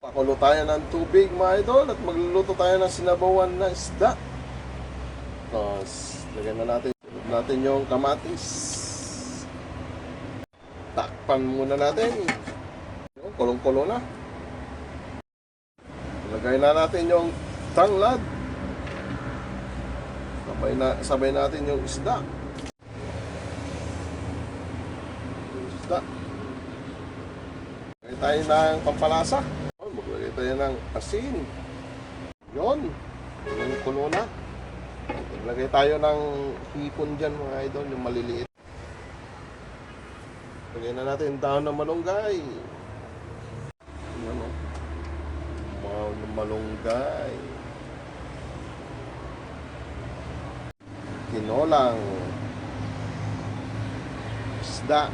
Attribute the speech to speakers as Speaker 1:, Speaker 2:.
Speaker 1: Pakulo tayo ng tubig mga idol at magluluto tayo ng sinabawan na isda. Tapos, lagyan na natin yung kamatis. Takpan muna natin. Kulong-kulo na. Lagay na natin yung tanglad. Sabay natin yung isda. Maglagay tayo ng pampalasa. Maglagay tayo ng asin. Yun. Yung kulo na. Maglagay tayo ng hipon dyan mga idol, yung maliliit. Lagay na natin dahon ng malunggay. Ano? Malunggay. Tinolang. Isda.